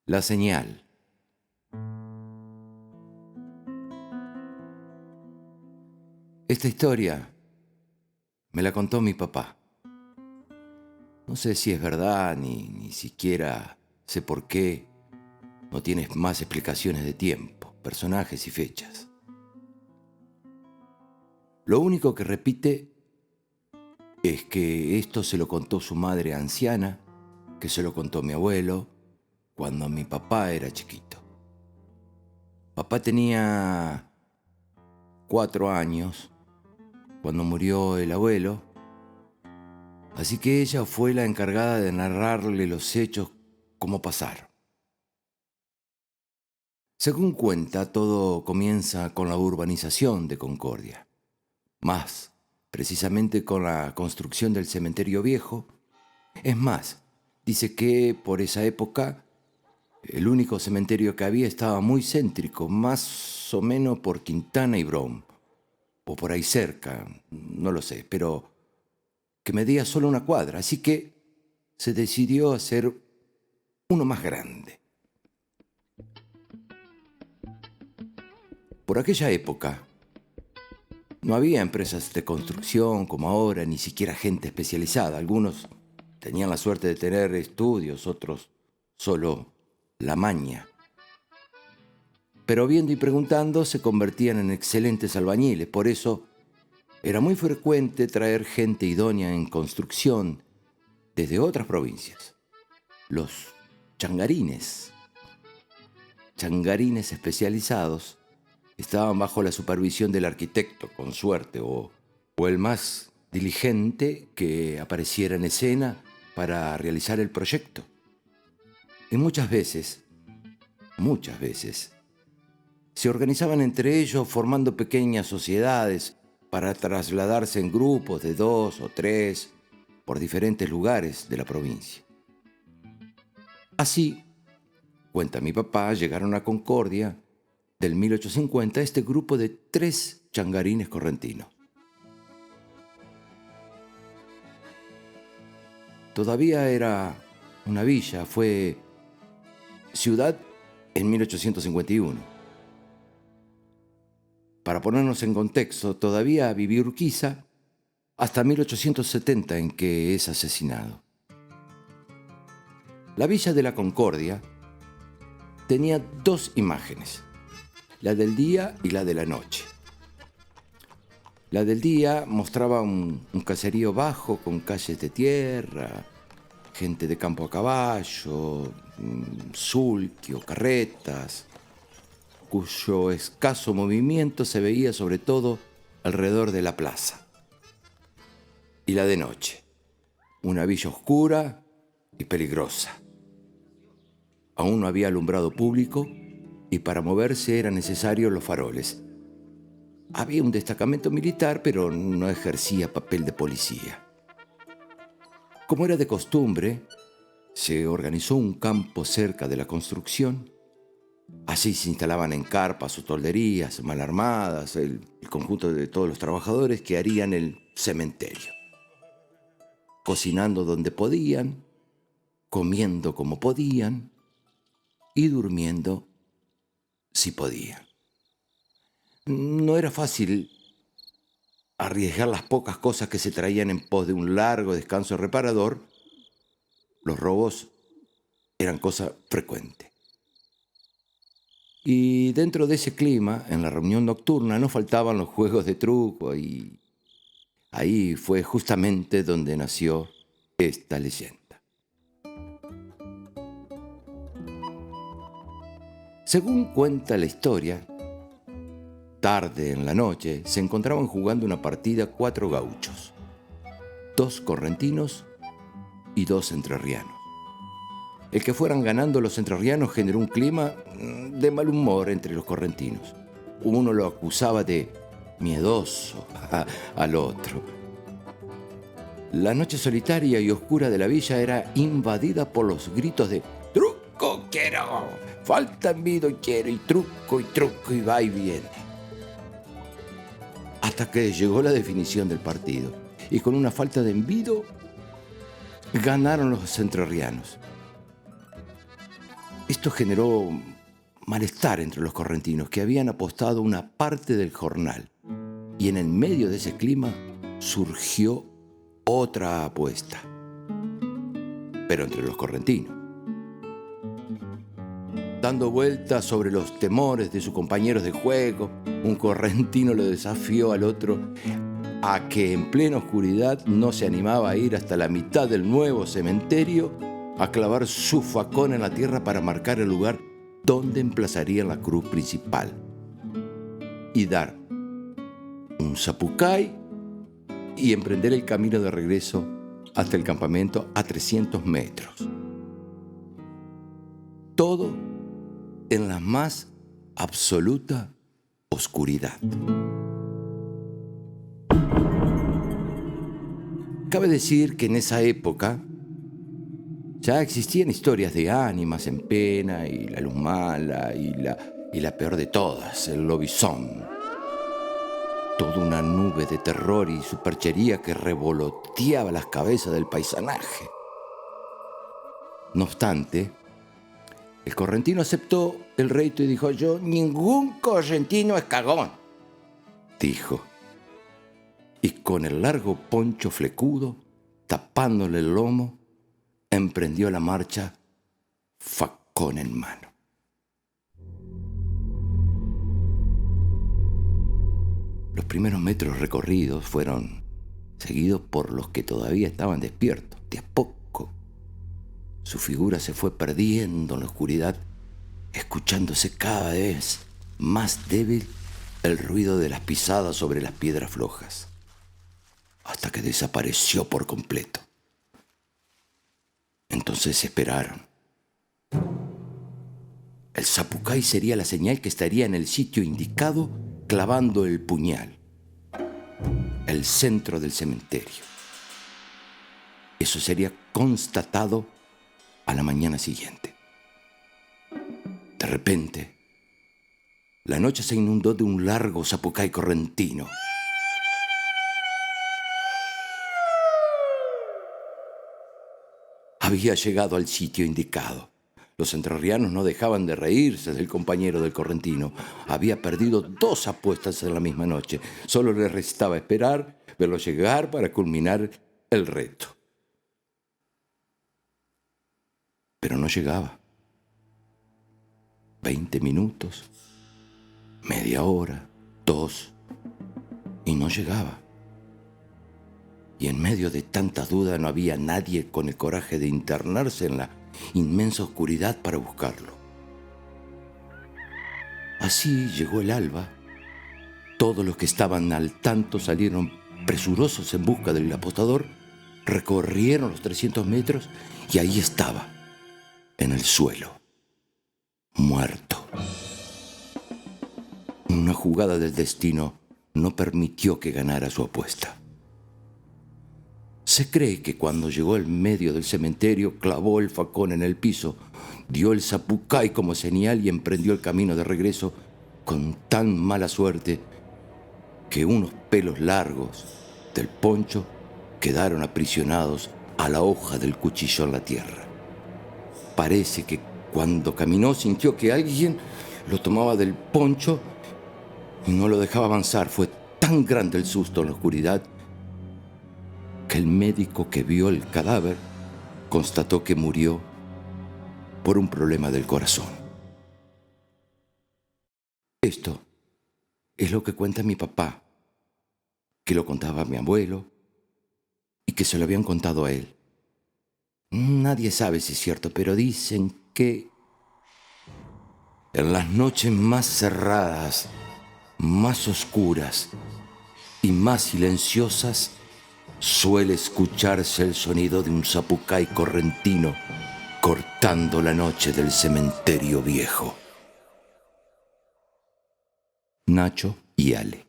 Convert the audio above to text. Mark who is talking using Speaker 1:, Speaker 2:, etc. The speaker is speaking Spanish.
Speaker 1: La señal. Esta historia me la contó mi papá. No sé si es verdad, ni siquiera sé por qué. No tienes más explicaciones de tiempo, personajes y fechas. Lo único que repite es que esto se lo contó su madre anciana, que se lo contó mi abuelo, cuando mi papá era chiquito. Papá tenía 4 años cuando murió el abuelo, así que ella fue la encargada de narrarle los hechos como pasaron. Según cuenta, todo comienza con la urbanización de Concordia, más precisamente con la construcción del cementerio viejo. Es más, dice que por esa época el único cementerio que había estaba muy céntrico, más o menos por Quintana y Brom, o por ahí cerca, no lo sé, pero que medía solo 1 cuadra, así que se decidió hacer uno más grande. Por aquella época no había empresas de construcción como ahora, ni siquiera gente especializada. Algunos tenían la suerte de tener estudios, otros solo la maña. Pero viendo y preguntando se convertían en excelentes albañiles. Por eso era muy frecuente traer gente idónea en construcción desde otras provincias. Los changarines especializados, estaban bajo la supervisión del arquitecto, con suerte, o el más diligente que apareciera en escena para realizar el proyecto. Y muchas veces, se organizaban entre ellos formando pequeñas sociedades para trasladarse en grupos de 2 o 3 por diferentes lugares de la provincia. Así, cuenta mi papá, llegaron a Concordia del 1850 este grupo de 3 changarines correntinos. Todavía era una villa, fue ciudad en 1851. Para ponernos en contexto, todavía vivía Urquiza hasta 1870 en que es asesinado. La Villa de la Concordia tenía 2 imágenes, la del día y la de la noche. La del día mostraba un caserío bajo con calles de tierra, gente de campo a caballo, sulky o carretas, cuyo escaso movimiento se veía sobre todo alrededor de la plaza. Y la de noche, una villa oscura y peligrosa. Aún no había alumbrado público y para moverse eran necesarios los faroles. Había un destacamento militar, pero no ejercía papel de policía. Como era de costumbre, se organizó un campo cerca de la construcción. Allí se instalaban en carpas o tolderías mal armadas el conjunto de todos los trabajadores que harían el cementerio. Cocinando donde podían, comiendo como podían y durmiendo si podían. No era fácil arriesgar las pocas cosas que se traían en pos de un largo descanso reparador. Los robos eran cosa frecuente. Y dentro de ese clima, en la reunión nocturna, no faltaban los juegos de truco y ahí fue justamente donde nació esta leyenda. Según cuenta la historia, tarde en la noche se encontraban jugando una partida 4 gauchos, 2 correntinos y 2 entrerrianos. El que fueran ganando los entrerrianos generó un clima de mal humor entre los correntinos. Uno lo acusaba de miedoso al otro. La noche solitaria y oscura de la villa era invadida por los gritos de «¡Truco quiero! Falta envido quiero! Y truco y va y viene». Hasta que llegó la definición del partido. Y con una falta de envido, ganaron los entrerrianos. Esto generó malestar entre los correntinos, que habían apostado una parte del jornal. Y en el medio de ese clima surgió otra apuesta, pero entre los correntinos. Dando vueltas sobre los temores de sus compañeros de juego, un correntino lo desafió al otro a que en plena oscuridad no se animaba a ir hasta la mitad del nuevo cementerio a clavar su facón en la tierra para marcar el lugar donde emplazarían la cruz principal y dar un zapucay y emprender el camino de regreso hasta el campamento a 300 metros. Todo en la más absoluta oscuridad. Cabe decir que en esa época ya existían historias de ánimas en pena y la luz mala y la peor de todas, el lobizón. Toda una nube de terror y superchería que revoloteaba las cabezas del paisanaje. No obstante, el correntino aceptó el reto y dijo: yo, ningún correntino es cagón, dijo. Y con el largo poncho flecudo, tapándole el lomo, emprendió la marcha, facón en mano. Los primeros metros recorridos fueron seguidos por los que todavía estaban despiertos. De a poco, su figura se fue perdiendo en la oscuridad, escuchándose cada vez más débil el ruido de las pisadas sobre las piedras flojas, hasta que desapareció por completo. Entonces esperaron. El zapucay sería la señal que estaría en el sitio indicado, clavando el puñal, el centro del cementerio. Eso sería constatado a la mañana siguiente. De repente, la noche se inundó de un largo zapucay correntino. Había llegado al sitio indicado. Los entrerrianos no dejaban de reírse del compañero del correntino. Había perdido 2 apuestas en la misma noche. Solo le restaba esperar, verlo llegar para culminar el reto. Pero no llegaba. 20 minutos, media hora, 2, y no llegaba. Y en medio de tanta duda no había nadie con el coraje de internarse en la inmensa oscuridad para buscarlo. Así llegó el alba. Todos los que estaban al tanto salieron presurosos en busca del apostador, recorrieron los 300 metros y ahí estaba, en el suelo, muerto. Una jugada del destino no permitió que ganara su apuesta. Se cree que cuando llegó al medio del cementerio, clavó el facón en el piso, dio el zapucay como señal y emprendió el camino de regreso con tan mala suerte que unos pelos largos del poncho quedaron aprisionados a la hoja del cuchillo en la tierra. Parece que cuando caminó sintió que alguien lo tomaba del poncho y no lo dejaba avanzar. Fue tan grande el susto en la oscuridad que el médico que vio el cadáver constató que murió por un problema del corazón. Esto es lo que cuenta mi papá, que lo contaba a mi abuelo y que se lo habían contado a él. Nadie sabe si es cierto, pero dicen que en las noches más cerradas, más oscuras y más silenciosas, suele escucharse el sonido de un zapucay correntino cortando la noche del cementerio viejo. Nacho y Ale.